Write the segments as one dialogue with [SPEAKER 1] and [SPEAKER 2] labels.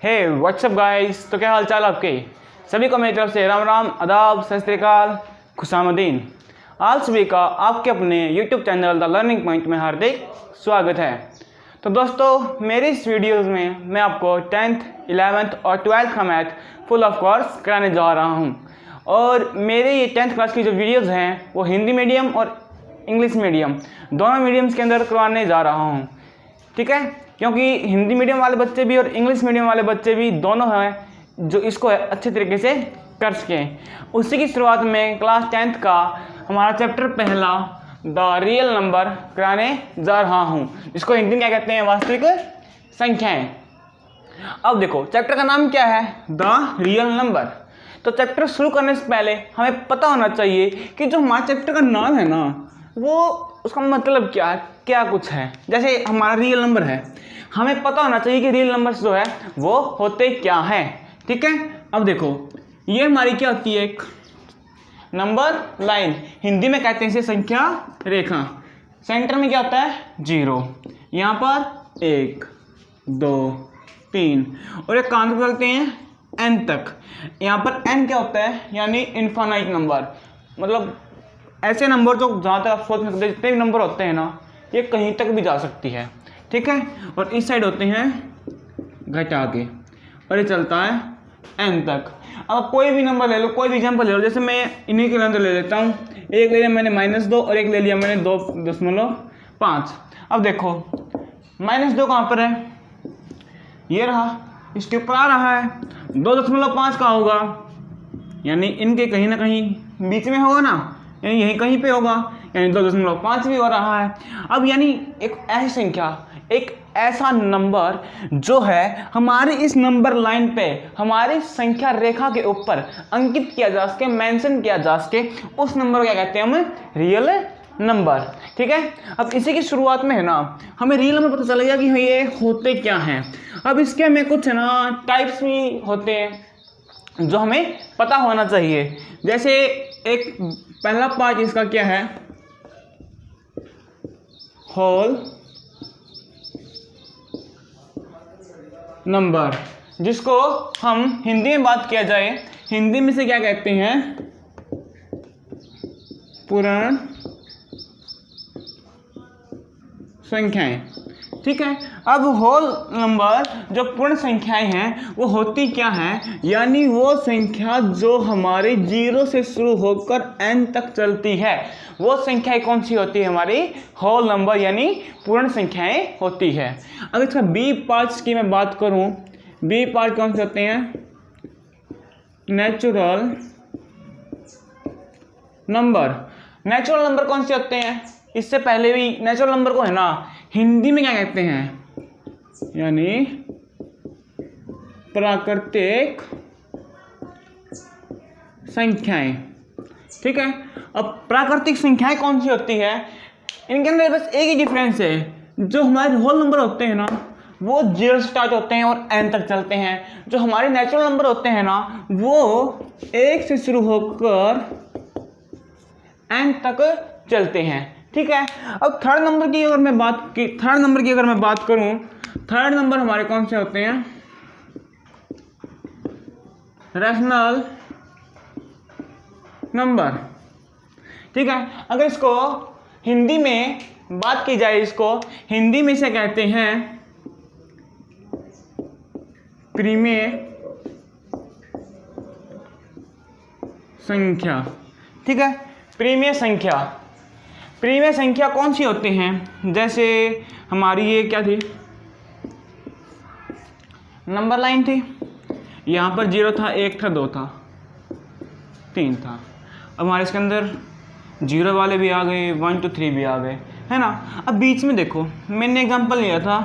[SPEAKER 1] हे WhatsApp guys, तो क्या हाल चाल आपके सभी को मेरी तरफ से राम राम, आदाब, सत श्री अकाल, खुशामदीन। आप सभी का आपके अपने YouTube channel the learning point में हार्दिक स्वागत है। तो दोस्तों, मेरी इस वीडियोस में मैं आपको 10th, 11th और 12th का मैथ फुल ऑफ कोर्स कराने जा रहा हूं। और मेरे ये 10th क्लास की जो वीडियोज़ हैं वो हिंदी मीडियम और इंग्लिश मीडियम दोनों मीडियम्स के अंदर करवाने जा रहा हूँ, ठीक है। क्योंकि हिंदी मीडियम वाले बच्चे भी और इंग्लिश मीडियम वाले बच्चे भी दोनों हैं जो इसको अच्छे तरीके से कर सकें। उसी की शुरुआत में क्लास 10th का हमारा चैप्टर पहला द रियल नंबर कराने जा रहा हूँ, जिसको हिंदी में क्या कहते हैं, वास्तविक संख्याएं। अब देखो, चैप्टर का नाम क्या है, द रियल नंबर। तो चैप्टर शुरू करने से पहले हमें पता होना चाहिए कि जो हमारा चैप्टर का नाम है ना, वो उसका मतलब क्या है, क्या कुछ है। जैसे हमारा रियल नंबर है, हमें पता होना चाहिए कि रियल नंबर्स जो है वो होते क्या हैं, ठीक है। अब देखो, ये हमारी क्या होती है, एक नंबर लाइन, हिंदी में कहते हैं इसे संख्या रेखा। सेंटर में क्या होता है, 0, यहाँ पर 1, 2, 3 और एक काउंट करते हैं n तक। यहाँ पर n क्या होता है, यानी इनफाइनाइट नंबर, मतलब ऐसे नंबर जो जहाँ तक आप सोच सकते हैं, जितने भी नंबर होते हैं ना, ये कहीं तक भी जा सकती है, ठीक है। और इस साइड होते हैं घटा के, और ये चलता है n तक। अब कोई भी नंबर ले लो, कोई भी एग्जाम्पल ले लो, जैसे मैं इन्हीं के अंदर ले लेता हूँ। एक ले लिया मैंने -2 और एक ले लिया मैंने 2.5। अब देखो, -2 कहाँ पर है, ये रहा, इसके ऊपर आ रहा है 2.5 का होगा, यानी इनके कहीं ना कहीं बीच में होगा ना, यानी यहीं कहीं पे होगा, यानी 2.5 भी हो रहा है। अब यानी एक ऐसी संख्या, एक ऐसा नंबर जो है हमारी इस नंबर लाइन पे, हमारी संख्या रेखा के ऊपर अंकित किया जा सके, मेंशन किया जा सके, उस नंबर को क्या कहते हैं हम, रियल नंबर, ठीक है। अब इसी की शुरुआत में है ना, हमें रियल नंबर पता चलेगा कि ये होते क्या हैं। अब इसके हमें कुछ है ना टाइप्स भी होते हैं जो हमें पता होना चाहिए। जैसे एक पहला पार्ट इसका क्या है, होल नंबर, जिसको हम हिंदी में बात किया जाए, हिंदी में से क्या कहते हैं, पूर्ण संख्याएं, ठीक है। अब होल नंबर जो पूर्ण संख्याएं हैं वो होती क्या हैं, यानी वो संख्या जो हमारे 0 से शुरू होकर n तक चलती है, वो संख्याएं कौन सी होती है, हमारी होल नंबर यानी पूर्ण संख्याएं होती है। अगर इसका बी पार्ट्स की मैं बात करूं, बी पार्ट कौन से होते हैं, नेचुरल नंबर। नेचुरल नंबर कौन से होते हैं, इससे पहले भी नेचुरल नंबर को है ना हिंदी में क्या कहते हैं, यानी प्राकृतिक संख्याएं, ठीक है। अब प्राकृतिक संख्याएं कौन सी होती है, इनके अंदर बस एक ही डिफरेंस है, जो हमारे होल नंबर होते हैं ना वो 0 से स्टार्ट होते हैं और n तक चलते हैं। जो हमारे नेचुरल नंबर होते हैं ना वो 1 से शुरू होकर n तक चलते हैं, ठीक है। अब थर्ड नंबर की अगर मैं बात करूं, थर्ड नंबर हमारे कौन से होते हैं, रैशनल नंबर, ठीक है। अगर इसको हिंदी में बात की जाए, इसको हिंदी में से कहते हैं परिमेय संख्या, ठीक है। परिमेय संख्या, परिमेय संख्या कौन सी होती हैं, जैसे हमारी ये क्या थी, नंबर लाइन थी, यहाँ पर 0 था, 1 था, 2 था, 3 था। अब हमारे इसके अंदर 0 वाले भी आ गए, 1 2 3 भी आ गए, है ना। अब बीच में देखो, मैंने एग्जांपल लिया था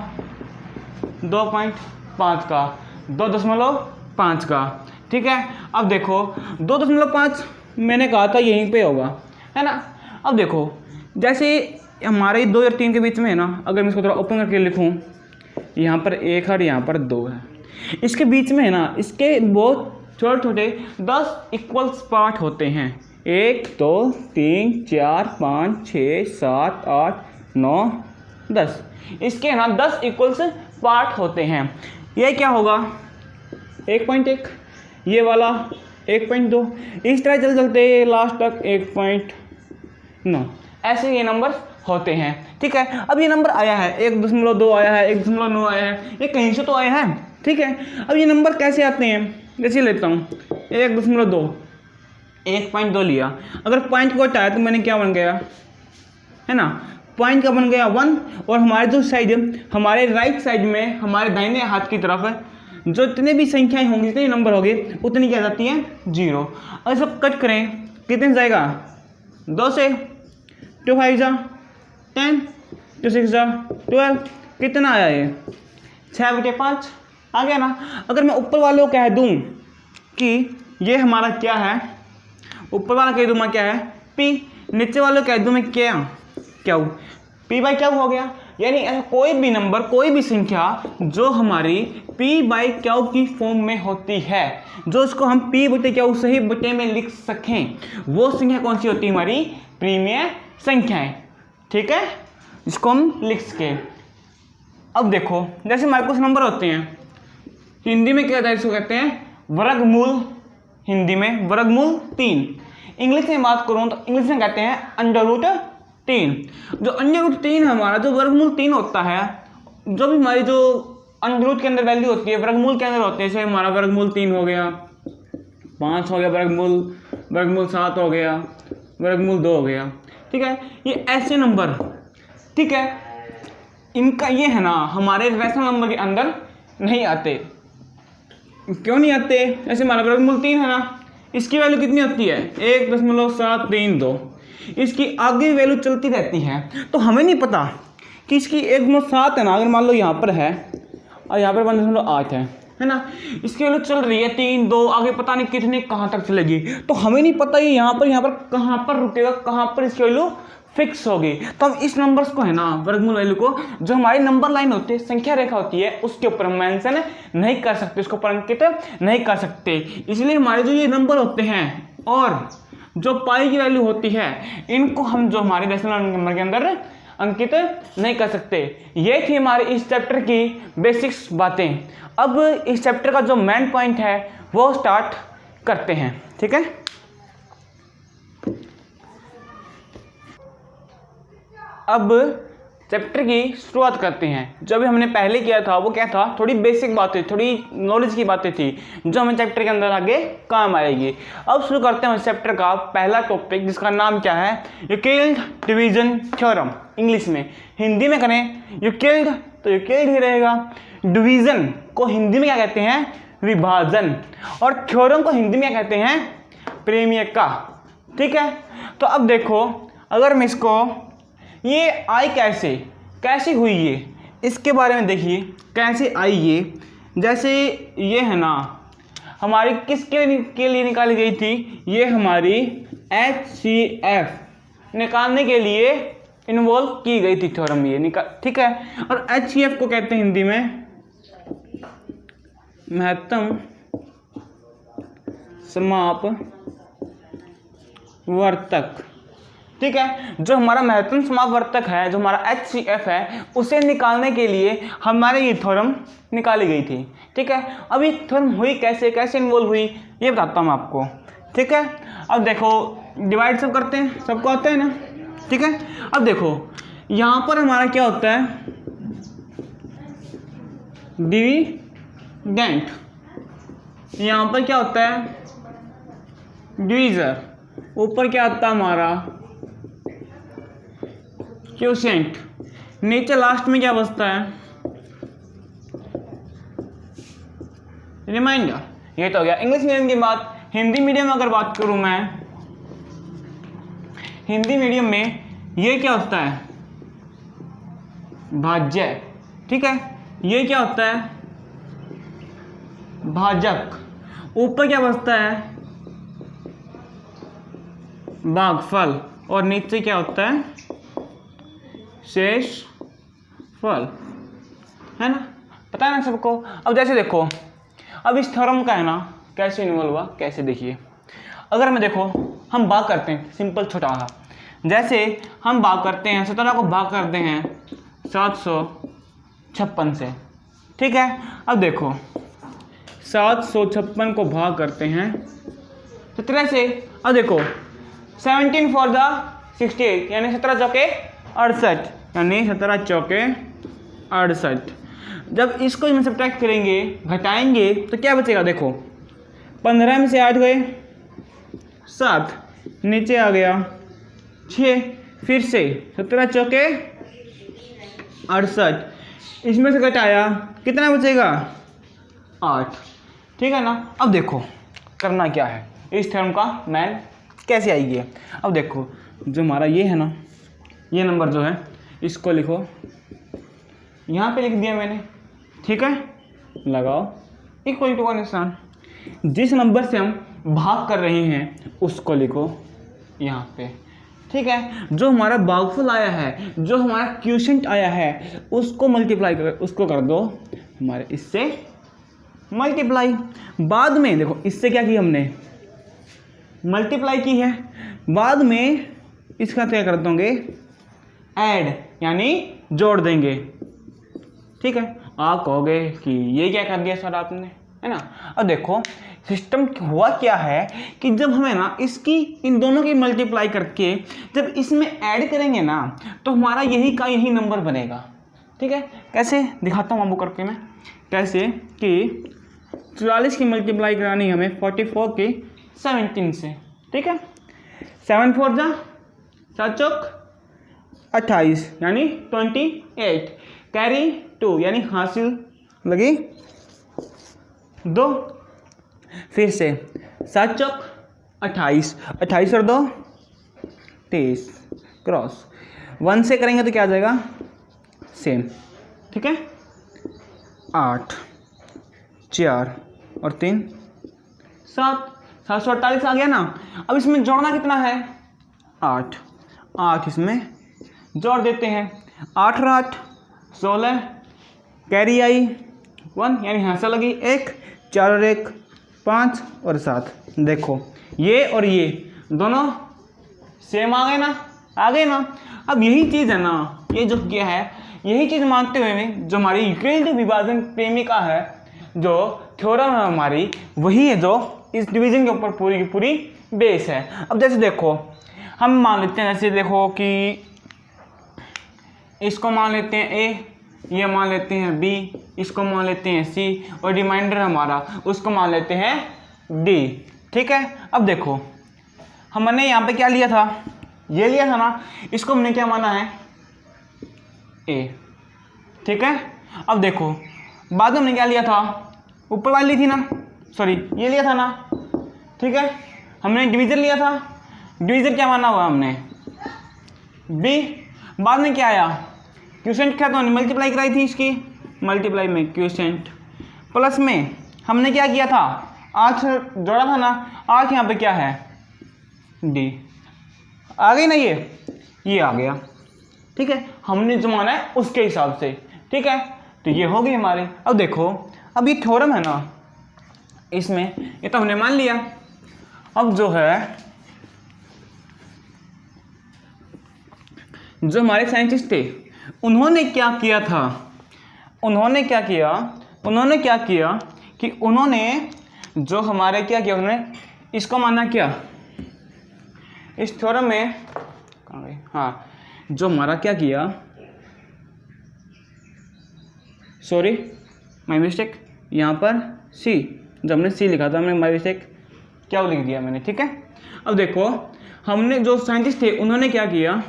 [SPEAKER 1] 2.5 का, 2.5 का, ठीक है। अब देखो 2.5 मैंने कहा था यहीं पे होगा, है ना। अब देखो, जैसे हमारे 2 और 3 के बीच में है ना, अगर मैं इसको थोड़ा ओपन करके लिखूं, यहाँ पर 1 है और यहाँ पर 2 है, इसके बीच में है ना, इसके बहुत छोटे छोटे 10 इक्वल्स पार्ट होते हैं, 1 2 3 4 5 6 7 8 9 10, इसके ना 10 इक्वल्स पार्ट होते हैं। यह क्या होगा, 1.1, ये वाला 1.2, इस तरह चलते लास्ट तक 1.9, ऐसे ये नंबर होते हैं। ठीक है, अब ये नंबर आया है 1.2 आया है, 1.9 आया है, ये कहीं से तो आया है। ठीक है, अब ये नंबर कैसे आते हैं, जैसे लेता हूँ 1.2, 1.2 लिया, अगर पॉइंट को हटाया तो मैंने क्या बन गया, है ना, पॉइंट का बन गया 1, और हमारे जो साइड, हमारे राइट साइड में, हमारे दाहिने हाथ की तरफ जो जितने भी संख्याएं होंगी, जितने नंबर होंगे, उतनी क्या जाती हैं, 0। अगर सब कट करें कितने से जाएगा, 2 से, 2 5 जा 10, 2 6 जा 12, कितना आया ये 6/5 आ गया ना। अगर मैं ऊपर वाले को कह दूं कि ये हमारा क्या है, ऊपर वाला कह दूं मैं क्या है p, नीचे वाले को कह दूं मैं क्या हूँ p/, क्या हो गया। यानी ऐसा कोई भी नंबर, कोई भी संख्या जो हमारी p/q की फॉर्म में होती है, जो इसको हम p/q सही बटे में लिख सकें, वो संख्या कौन सी होती है, हमारी प्रीमिय संख्याएं। ठीक है, इसको हम लिख सके। अब देखो, जैसे हमारे कुछ नंबर होते हैं, हिंदी में क्या कहते हैं, इसको कहते हैं वर्गमूल, हिंदी में वर्गमूल 3। इंग्लिश में बात करूं तो इंग्लिश में कहते हैं √3। जो √3 हमारा जो वर्गमूल 3 होता है, जो भी हमारी जो अंडर के अंदर वैल्यू होती है, वर्गमूल के अंदर होती है, जैसे हमारा वर्गमूल 3 हो गया, 5 हो गया, वर्गमूल 7 हो गया, वर्गमूल 2 हो गया। ठीक है, ये ऐसे नंबर, ठीक है, इनका ये है ना, हमारे रेशनल नंबर के अंदर नहीं आते। क्यों नहीं आते, जैसे हमारा वर्गमूल 3 है ना, इसकी वैल्यू कितनी होती है, 1.732, इसकी आगे वैल्यू चलती रहती है, तो हमें नहीं पता कि इसकी 1.7 है ना, अगर मान लो यहाँ पर है और यहाँ पर 1.8 है ना, इसकी वैल्यू चल रही है 3 2, आगे पता नहीं कितनी कहाँ तक चलेगी, तो हमें नहीं पता ये यहाँ पर कहाँ पर रुकेगा, कहाँ पर इसकी वैल्यू फिक्स होगी। तो हम इस नंबर्स को है ना, वर्गमूल वैल्यू को, जो हमारी नंबर लाइन होती है, संख्या रेखा होती है, उसके ऊपर हम मेंशन नहीं कर सकते, उसको ऊपर अंकित नहीं कर सकते। इसलिए हमारे जो ये नंबर होते हैं और जो पाई की वैल्यू होती है, इनको हम जो हमारे डेसिमल नंबर के अंदर अंकित नहीं कर सकते। ये थी हमारे इस चैप्टर की बेसिक्स बातें। अब इस चैप्टर का जो मेन पॉइंट है वो स्टार्ट करते हैं। ठीक है, अब चैप्टर की शुरुआत करते हैं। जो भी हमने पहले किया था वो क्या था, थोड़ी बेसिक बातें, थोड़ी नॉलेज की बातें थी, जो हमें चैप्टर के अंदर आगे काम आएगी। अब शुरू करते हैं इस चैप्टर का पहला टॉपिक, जिसका नाम क्या है, यूक्लिड डिवीजन थ्योरम। इंग्लिश में, हिंदी में करें यूक्लिड तो यूक्लिड ही रहेगा, डिवीजन को हिंदी में क्या कहते हैं, विभाजन, और थ्योरम को हिंदी में क्या कहते हैं, प्रमेय का। ठीक है, तो अब देखो, अगर मैं इसको, ये आई कैसे हुई, ये इसके बारे में देखिए कैसे आई ये। जैसे ये है ना, हमारी किसके लिए निकाली गई थी, ये हमारी HCF निकालने के लिए इन्वॉल्व की गई थी थ्योरम ये ठीक है। और HCF को कहते हैं हिंदी में महत्तम समाप वर्तक। ठीक है, जो हमारा महत्तम समापवर्तक है, जो हमारा HCF है, उसे निकालने के लिए हमारे ये थ्योरम निकाली गई थी। ठीक है, अब ये थ्योरम हुई कैसे इन्वॉल्व हुई, ये बताता हूँ आपको। ठीक है, अब देखो, डिवाइड सब करते हैं, सबको आता है ना। ठीक है, अब देखो यहाँ पर हमारा क्या होता है, डिविडेंट, यहाँ पर क्या होता है, डिवीजर, ऊपर क्या आता है हमारा क्वोशिएंट, नीचे लास्ट में क्या बचता है, रिमाइंडर। ये तो हो गया इंग्लिश मीडियम की बात। हिंदी मीडियम में अगर बात करूं मैं, हिंदी मीडियम में ये क्या होता है, भाज्य। ठीक है, ये क्या होता है, भाजक, ऊपर क्या बचता है, भागफल, और नीचे क्या होता है, शेष फल, है ना, पता है ना सबको। अब जैसे देखो, अब इस थ्योरम का है ना कैसे इन्वॉल्व हुआ, कैसे देखिए। अगर मैं देखो, हम भाग करते हैं, सिंपल छोटा सा, जैसे हम भाग करते हैं 17 को भाग करते हैं 756 से। ठीक है, अब देखो 756 को भाग करते हैं 17 से। अब देखो 17 फॉर द 68 यानी 17 चौके 68 यानी 17 चौके 68। जब इसको हम सब्ट्रैक्ट करेंगे घटाएंगे तो क्या बचेगा, देखो 15 में से 8 गए 7, नीचे आ गया 6, फिर से 17 चौके 68, इसमें से घटाया कितना बचेगा 8, ठीक है ना। अब देखो करना क्या है, इस थ्योरम का मैन कैसे आएगी। अब देखो जो हमारा ये है ना, ये नंबर जो है इसको लिखो, यहाँ पे लिख दिया मैंने, ठीक है, लगाओ इक्वल टू का निशान। जिस नंबर से हम भाग कर रहे हैं उसको लिखो यहाँ पे, ठीक है। जो हमारा भागफल आया है, जो हमारा क्वोशिएंट आया है, उसको मल्टीप्लाई कर, उसको कर दो हमारे इससे मल्टीप्लाई। बाद में देखो इससे क्या किया हमने, मल्टीप्लाई की है, बाद में इसका क्या कर दोगे ऐड यानी जोड़ देंगे, ठीक है। आप कहोगे कि ये क्या कर दिया सर आपने, है ना। अब देखो सिस्टम हुआ क्या है कि जब हमें ना इसकी इन दोनों की मल्टीप्लाई करके जब इसमें ऐड करेंगे ना तो हमारा यही का यही नंबर बनेगा, ठीक है। कैसे दिखाता हूँ आपको करके मैं, कैसे कि 44 की मल्टीप्लाई करानी हमें 44 की 17 से, ठीक है। 7 4 जा 7 चौक 28 यानी 28, कैरी 2 यानी हासिल लगी 2, फिर से 7 चौक 28, 28 और 2 23, क्रॉस 1 से करेंगे तो क्या आ जाएगा सेम, ठीक है। 8 4 और 3 7, 748 आ गया ना। अब इसमें जोड़ना कितना है 8, 8 इसमें जोड़ देते हैं, 8 और 8 16, कैरी आई 1 यानी हासिल लगी 1, 4 और 1 5 और 7। देखो ये और ये दोनों सेम आ गए ना, आ गए ना। अब यही चीज़ है ना, ये जो किया है यही चीज़ मानते हुए जो हमारी यूक्लिड विभाजन प्रेमिका है, जो थ्योरम है हमारी, वही है जो इस डिवीजन के ऊपर पूरी की पूरी बेस है। अब जैसे देखो हम मान लेते हैं, जैसे देखो कि इसको मान लेते हैं ए, ये मान लेते हैं बी, इसको मान लेते हैं सी, और रिमाइंडर हमारा उसको मान लेते हैं डी, ठीक है। अब देखो हमने यहाँ पे क्या लिया था, ये लिया था ना, इसको हमने क्या माना है ए, ठीक है। अब देखो बाद में हमने क्या लिया था, ऊपर वाली ली थी ना, सॉरी ये लिया था ना, ठीक है। हमने डिवीजन लिया था, डिवीजन क्या माना हुआ हमने बी, बाद में क्या आया क्वोशिएंट क्या, तो मल्टीप्लाई कराई थी इसकी, मल्टीप्लाई में क्वोशिएंट, प्लस में हमने क्या किया था 8 जोड़ा था ना, 8 यहाँ पे क्या है डी, आ गई ना ये आ गया, ठीक है। हमने जो माना है उसके हिसाब से, ठीक है। तो ये हो गई हमारे। अब देखो अब ये थ्योरम है ना, इसमें ये तो हमने मान लिया। अब जो है जो हमारे साइंटिस्ट थे उन्होंने क्या किया था, उन्होंने क्या किया कि उन्होंने जो हमारे क्या किया, उन्होंने इसको माना क्या, इस थ्योरम में कहाँ गए, हाँ, जो हमारा क्या किया, सॉरी माय मिस्टेक, यहाँ पर सी, जब हमने सी लिखा था हमने माय मिस्टेक क्या लिख दिया मैंने, ठीक है। अब देखो हमने जो साइंटिस्ट थे उन्होंने क्या किया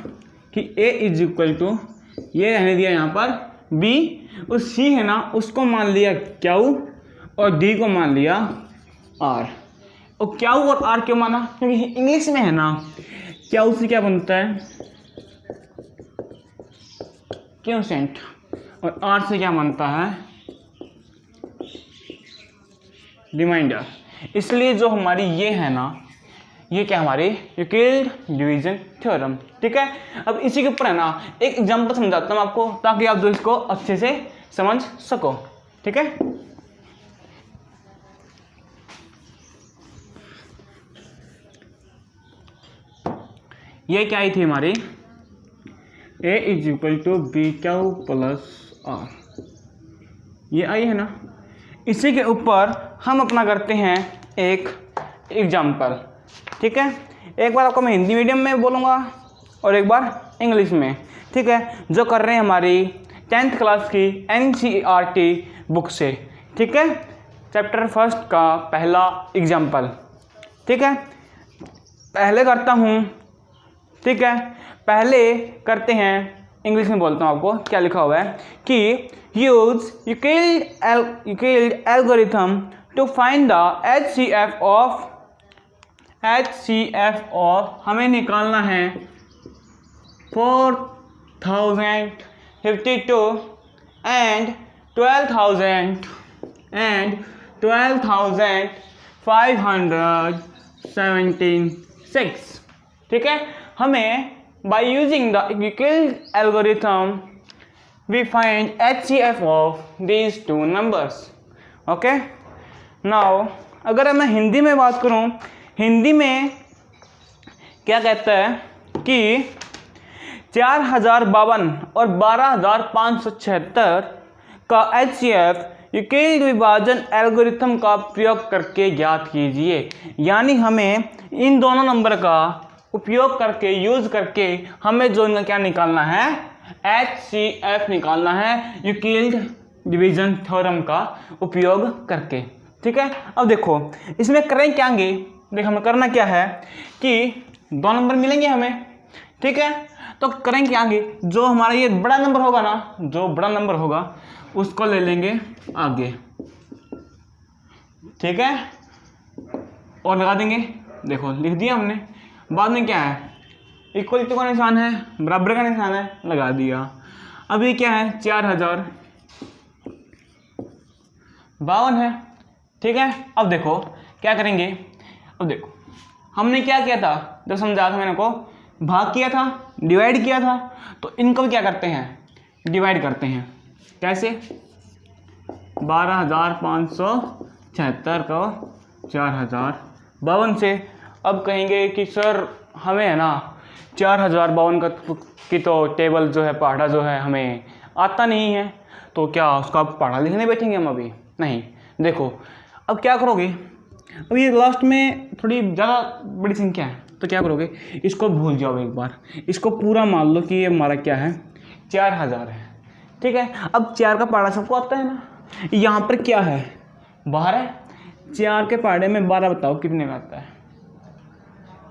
[SPEAKER 1] कि A इज इक्वल टू ये रहने दिया यहाँ पर B, और C है ना उसको मान लिया Q और D को मान लिया R। और Q और R क्यों माना, क्योंकि इंग्लिश में है ना Q से क्या बनता है क्वोशिएंट, और R से क्या बनता है रिमाइंडर। इसलिए जो हमारी ये है ना, ये क्या हमारी यूक्लिड डिवीजन थ्योरम, ठीक है। अब इसी के ऊपर है ना एक एग्जांपल समझाता हूँ आपको, ताकि आप जो इसको अच्छे से समझ सको, ठीक है। ये क्या आई थी हमारी A is equal to B Q plus R, ये आई है ना। इसी के ऊपर हम अपना करते हैं एक एग्जाम्पल। ठीक है, एक बार आपको मैं हिंदी मीडियम में बोलूँगा और एक बार इंग्लिश में। ठीक है, जो कर रहे हैं हमारी 10th क्लास की NCERT बुक से। ठीक है, चैप्टर फर्स्ट का पहला एग्जाम्पल। ठीक है, पहले करता हूँ। ठीक है, पहले करते हैं, इंग्लिश में बोलता हूँ आपको क्या लिखा हुआ है कि use Euclid algorithm to find the HCF of हमें निकालना है 4052 एंड 12,576। ठीक है, हमें by using the Euclid algorithm we find HCF of these two numbers. Okay, now अगर मैं हिंदी में बात करूं, हिंदी में क्या कहता है कि 4052 और 12,576 का HCF यूक्लिड विभाजन एल्गोरिथम का प्रयोग करके ज्ञात कीजिए। यानी हमें इन दोनों नंबर का उपयोग करके, यूज करके हमें जो क्या निकालना है, HCF निकालना है यूक्लिड डिवीजन थ्योरम का उपयोग करके। ठीक है, अब देखो इसमें करें क्या आगे, देखो हमें करना क्या है कि दो नंबर मिलेंगे हमें। ठीक है, तो करें क्या आगे, जो हमारा ये बड़ा नंबर होगा ना, जो बड़ा नंबर होगा उसको ले लेंगे आगे। ठीक है, और लगा देंगे, देखो लिख दिया हमने। बाद में क्या है, इक्वलिटी का निशान है, बराबर का निशान है, लगा दिया। अब ये क्या है, 4052 है। ठीक है, अब देखो क्या करेंगे। अब देखो हमने क्या किया था, जब समझा था मैंने को, भाग किया था, डिवाइड किया था, तो इनको क्या करते हैं, डिवाइड करते हैं। कैसे, 12,576 को 4052 से। अब कहेंगे कि सर हमें है ना 4052 की तो टेबल जो है, पहाड़ा जो है हमें आता नहीं है, तो क्या उसका पहाड़ा लिखने बैठेंगे हम अभी? नहीं। देखो अब क्या करोगे, अब ये लास्ट में थोड़ी ज़्यादा बड़ी संख्या है, तो क्या करोगे, इसको भूल जाओ एक बार, इसको पूरा मान लो कि ये हमारा क्या है, 4000 है। ठीक है, अब 4 का पहाड़ा सबको आता है ना, यहाँ पर क्या है, 12 है। 4 के पहाड़े में 12 बताओ कितने में आता है,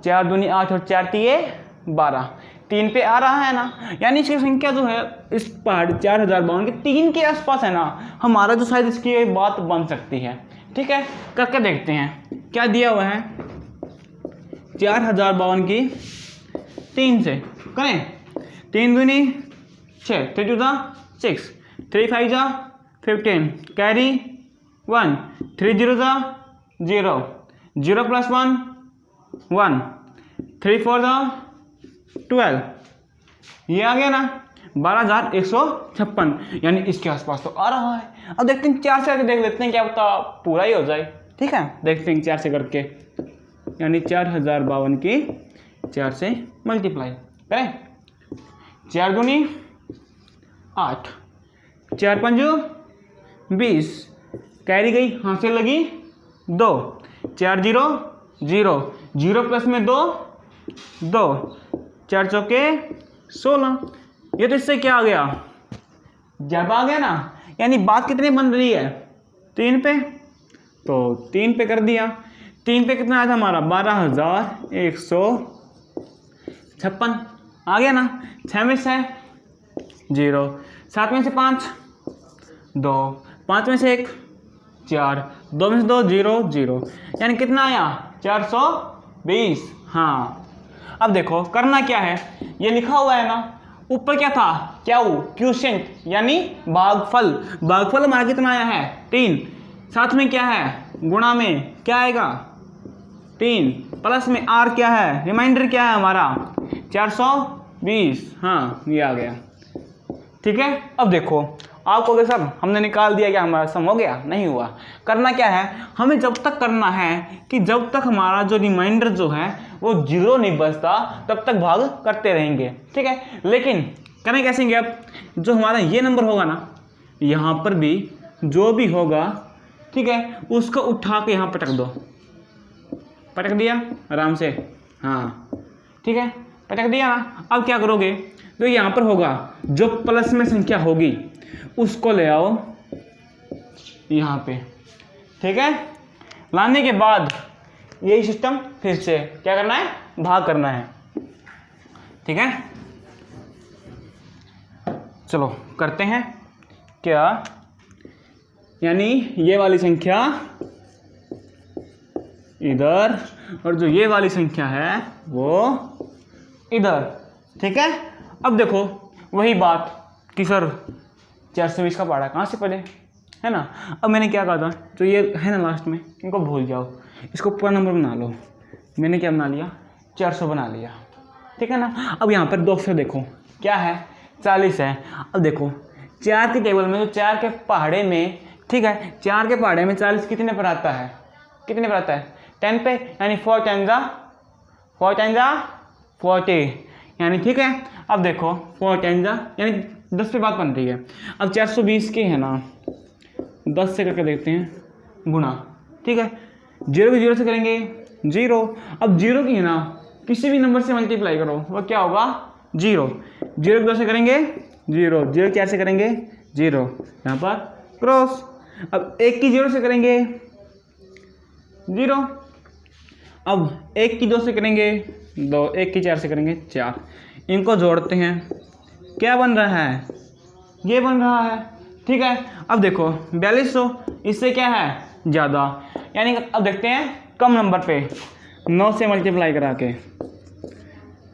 [SPEAKER 1] 4 दूनी 8 और 4 तिये 12, 3 पे आ रहा है ना। यानी इसकी संख्या जो है इस पहाड़ 4052 के 3 के आसपास है ना, हमारा जो शायद इसकी बात बन सकती है। ठीक है, करके देखते हैं क्या दिया हुआ है। 4052 की 3 से करें, 3 दूनी 6, 3 टू 6, 3 5 जा 15, कैरी 1, 3 0 जा 0, 0 प्लस 1 1, 3 4 जा 12, ये आ गया ना 12,156, यानी इसके आसपास तो आ रहा है। अब देखते हैं 4 से आके देख लेते हैं, क्या पता पूरा ही हो जाए। ठीक है, देखते हैं 4 से करके, यानी 4052 की 4 से मल्टीप्लाई करें। 4 दूनी 8, 4 पंजू 20, कैरी गई, हाथ से लगी 2, 4 0 0, 0 प्लस में 2 2, 4 चौके 16। ये तो इससे क्या आ गया, जब आ गया ना, यानी बात कितनी बन रही है, 3 पे, तो 3 पे कर दिया। 3 पे कितना आया था हमारा, 12,156 आ गया ना। 6 में से 0, 7 में से 5 2, 5 में से 1 4, 2 में से 2 0 0, यानी कितना आया 420। हाँ, अब देखो करना क्या है, ये लिखा हुआ है ना, ऊपर क्या था, क्या वो क्वोशिएंट यानी भागफल। भागफल हमारा कितना आया है 3, साथ में क्या है, गुणा में क्या आएगा 3, प्लस में आर क्या है, रिमाइंडर क्या है हमारा 420। हाँ, ये आ गया। ठीक है, अब देखो आप कहोगे सर हमने निकाल दिया, क्या हमारा सम हो गया? नहीं हुआ। करना क्या है, हमें जब तक करना है कि जब तक हमारा जो रिमाइंडर जो है वो 0 नहीं बचता तब तक भाग करते रहेंगे। ठीक है, लेकिन करें कैसे, अब जो हमारा ये नंबर होगा ना, यहाँ पर भी जो भी होगा ठीक है, उसको उठा के यहाँ पटक दो, पटक दिया आराम से, हाँ ठीक है, पटक दिया ना। अब क्या करोगे, तो यहाँ पर होगा जो प्लस में संख्या होगी उसको ले आओ यहाँ पे, ठीक है। लाने के बाद यही सिस्टम फिर से क्या करना है, भाग करना है, ठीक है। चलो करते हैं क्या, यानी ये वाली संख्या इधर और जो ये वाली संख्या है वो इधर, ठीक है। अब देखो वही बात कि सर 420 का पहाड़ा कहाँ से पढ़े, है ना। अब मैंने क्या कहा था, जो ये है ना लास्ट में, इनको भूल जाओ, इसको पूरा नंबर बना लो। मैंने क्या बना लिया, 400 बना लिया, ठीक है ना। अब यहाँ पर 200 देखो क्या है, 40 है। अब देखो 4 के टेबल में, जो 4 के पहाड़े में, ठीक है, 4 के पहाड़े में 40 कितने पर आता है, कितने पर आता है, 10 पे, यानी 4 टाइम्स 40, यानी ठीक है। अब देखो 4 टाइम्स यानी 10 पे बात बन रही है। अब 420 के है ना 10 से करके देखते हैं गुणा, ठीक है। 0 की 0 से करेंगे 0। अब 0 की है ना किसी भी नंबर से मल्टीप्लाई करो, वो क्या होगा 0। 0 की 2 से करेंगे 0, 0 की 4 से करेंगे 0, यहाँ पर क्रॉस। अब 1 की 0 से करेंगे 0, अब 1 की 2 से करेंगे 2, 1 की 4 से करेंगे 4। इनको जोड़ते हैं, क्या बन रहा है, ये बन रहा है, ठीक है। अब देखो 4200, इससे क्या है ज़्यादा, यानी अब देखते हैं कम नंबर पे 9 से मल्टीप्लाई करा के।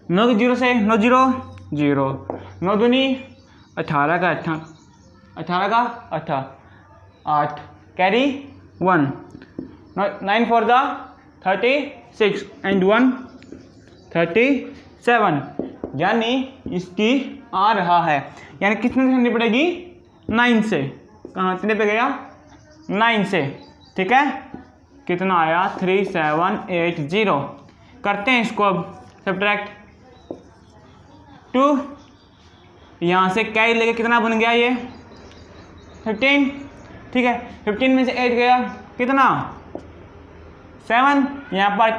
[SPEAKER 1] 9 की 0 से 9 0 0, 9 दूनी 18 का 8 कैरी 1, 9 for the 36 and 1 37, यानी इसकी आ रहा है, यानी कितने से करनी पड़ेगी 9 से, कहाँ कितने पे गया 9 से, ठीक है। कितना आया 3780। करते हैं इसको अब सब्ट्रैक्ट 2, यहाँ से कैरी लेके कितना बन गया ये 15, ठीक है। 15 में से 8 गया कितना 7, यहाँ पर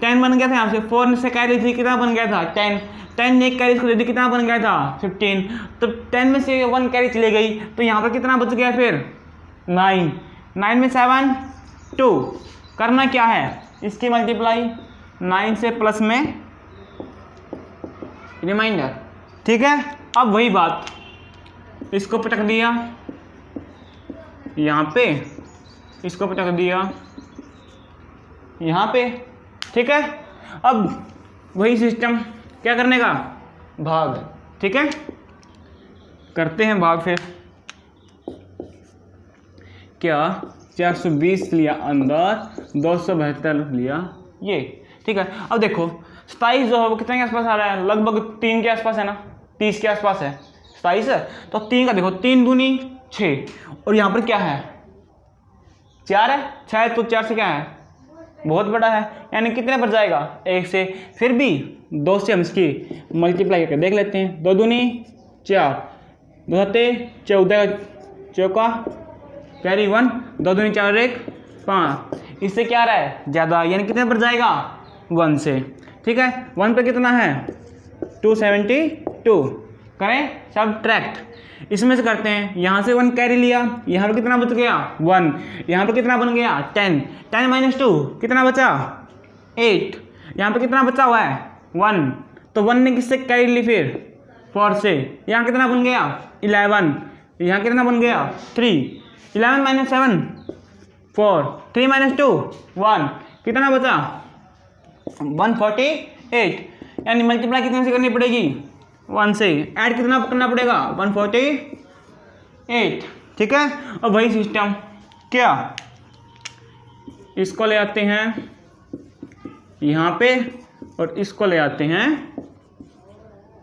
[SPEAKER 1] 10 बन गया था, यहाँ से 4 से कैरी थी कितना बन गया था 10 ने एक कैरी इसको दे दी, कितना बन गया था 15। तो 10 में से 1 कैरी चली गई, तो यहाँ पर कितना बच गया फिर 9 में 7 2। करना क्या है, इसकी मल्टीप्लाई 9 से प्लस में रिमाइंडर, ठीक है। अब वही बात, इसको पटक दिया यहाँ पे, इसको पटक दिया यहाँ पे, ठीक है। अब वही सिस्टम क्या करने का, भाग, ठीक है। करते हैं भाग फिर, क्या 420 लिया अंदर, 272 लिया ये, ठीक है। अब देखो 27 जो है वो कितने के आसपास आ रहा है, लगभग 3 के आसपास है ना, 30 के आसपास है 27 है। तो 3 का देखो 3 दूनी 6, और यहाँ पर क्या है 4 है, 6 तो 4 से क्या है बहुत बड़ा है, यानी कितने पर जाएगा 1 से। फिर भी 2 से हम इसकी मल्टीप्लाई करके देख लेते हैं, 2 दूनी 4, 2 सत्ते 14, चौका कैरी 1, 2 दूनी 4 1 5, इससे क्या रहा है ज़्यादा, यानी कितने पर जाएगा 1 से, ठीक है। 1 पे कितना है 272। करें सब्ट्रैक्ट, इसमें से करते हैं, यहाँ से 1 कैरी लिया, यहाँ पर कितना बच गया 1, यहाँ पर कितना बन गया 10 माइनस 2 कितना बचा 8, यहाँ पर कितना बचा हुआ है 1, तो 1 ने किससे कैरी ली फिर 4 से, यहाँ कितना बन गया 11, यहाँ कितना बन गया 3, 11 माइनस 7 4, 3 माइनस 2 1, कितना बचा 148, यानी मल्टीप्लाई कितने से करनी पड़ेगी 1 से, ऐड कितना करना पड़ेगा 148, ठीक है। और वही सिस्टम क्या, इसको ले आते हैं यहाँ पे और इसको ले आते हैं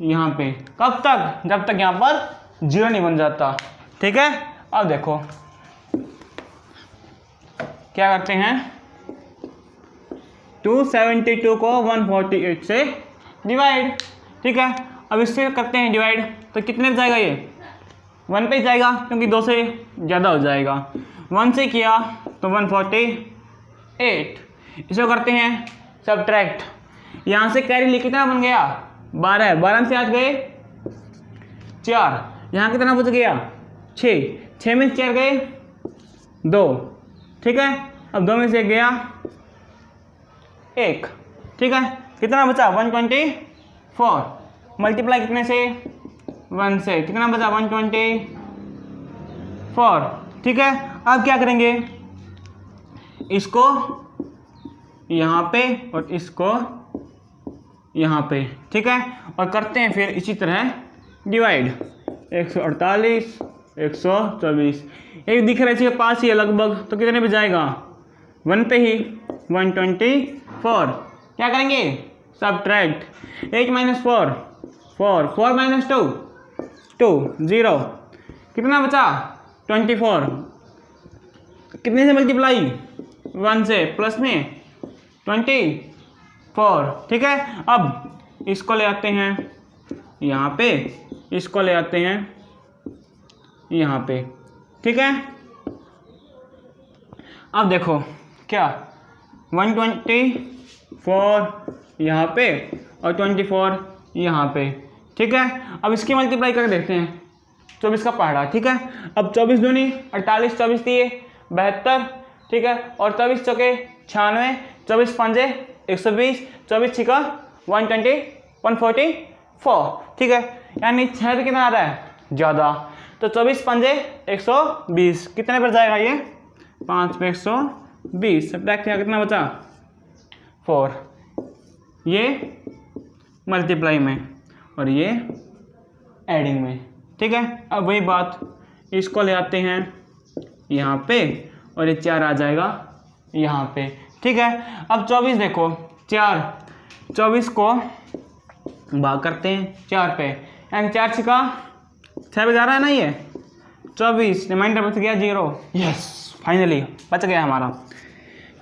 [SPEAKER 1] यहाँ पे, कब तक, जब तक यहाँ पर 0 नहीं बन जाता, ठीक है। अब देखो क्या करते हैं, 272 को 148 से डिवाइड, ठीक है। अब इससे करते हैं डिवाइड, तो कितने जाएगा ये 1 पे जाएगा क्योंकि 2 से ज़्यादा हो जाएगा। 1 से किया तो 148। इसको करते हैं सब्ट्रैक्ट, यहाँ से कैरी लिख कितना बन गया 12, 12 से आज गए 4, यहाँ कितना बच गया 6, 6 में 4 गए 2, ठीक है। अब 2 में से गया 1, ठीक है। कितना बचा 124, मल्टीप्लाई कितने से 1 से, कितना बचा 124, ठीक है। अब क्या करेंगे, इसको यहाँ पे और इसको यहाँ पे, ठीक है। और करते हैं फिर इसी तरह डिवाइड, 148 124, एक दिख रहा है पास ही है लगभग, तो कितने पे जाएगा 1 पे ही 124। क्या करेंगे सब्ट्रैक्ट, 8 - 4 4, 4 - 2 2, 0, कितना बचा 24, कितने से मल्टीप्लाई 1 से, प्लस में 24, ठीक है। अब इसको ले आते हैं यहाँ पे, इसको ले आते हैं यहाँ पे, ठीक है। अब देखो क्या 124 यहाँ पे और 24 यहाँ पे, ठीक है। अब इसकी मल्टीप्लाई करके देखते हैं, 24 का पहाड़ा, ठीक है। अब 24 दूनी 48, 24 दिए 72, ठीक है। और 24 चौके 96, 24 पंजे 120, 24 छिका 120, 144, ठीक है। यानी 6 पे कितना आ रहा है ज़्यादा, तो 24 पंजे 120, कितने पर जाएगा ये 5 पे 120, सब्ट्रैक्ट किया कितना बचा 4, ये मल्टीप्लाई में और ये एडिंग में, ठीक है। अब वही बात, इसको ले आते हैं यहाँ पे और ये 4 आ जाएगा यहाँ पे, ठीक है। अब 24 देखो 4, 24 को भाग करते हैं 4 पे, यानी 4 छिका 6 पे जा रहा है ना ये 24, रिमाइंडर बच गया 0, यस फाइनली बच गया हमारा।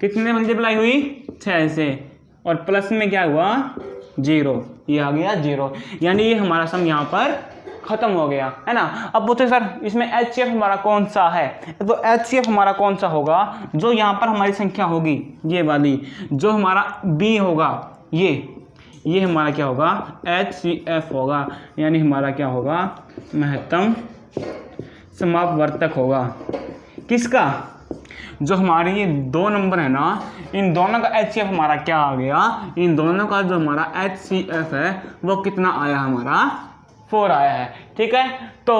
[SPEAKER 1] कितने मल्टीप्लाई हुई 6 से, और प्लस में क्या हुआ 0, ये आ गया 0, यानी ये हमारा सम यहाँ पर ख़त्म हो गया, है ना। अब पूछे सर इसमें HCF हमारा कौन सा है, तो HCF हमारा कौन सा होगा, जो यहाँ पर हमारी संख्या होगी ये वाली, जो हमारा B होगा ये हमारा क्या होगा HCF होगा, यानी हमारा क्या होगा महत्तम समापवर्तक होगा। किसका, जो हमारे ये 2 नंबर है ना, इन दोनों का HCF हमारा क्या आ गया, इन दोनों का जो हमारा HCF है वो कितना आया हमारा 4 आया है, ठीक है। तो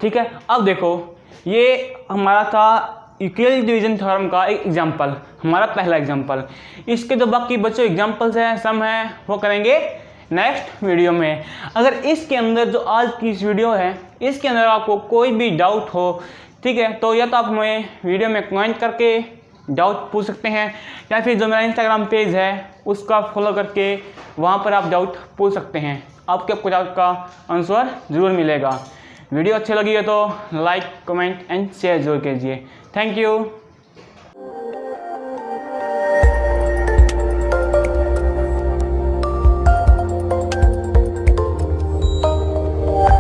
[SPEAKER 1] ठीक है, अब देखो ये हमारा था यूक्लिड डिवीजन थ्योरम का एक एग्जांपल, हमारा पहला एग्जांपल। इसके जो बाकी बच्चों एग्जांपल्स हैं सम हैं वो करेंगे नेक्स्ट वीडियो में। अगर इसके अंदर जो आज की इस वीडियो है इसके अंदर आपको कोई भी डाउट हो, ठीक है, तो या तो आप हमें वीडियो में कमेंट करके डाउट पूछ सकते हैं, या फिर जो मेरा इंस्टाग्राम पेज है उसका फॉलो करके वहाँ पर आप डाउट पूछ सकते हैं, आपको डाउट का आंसर ज़रूर मिलेगा। वीडियो अच्छी लगी है तो लाइक कमेंट एंड शेयर जरूर कीजिए। Thank you.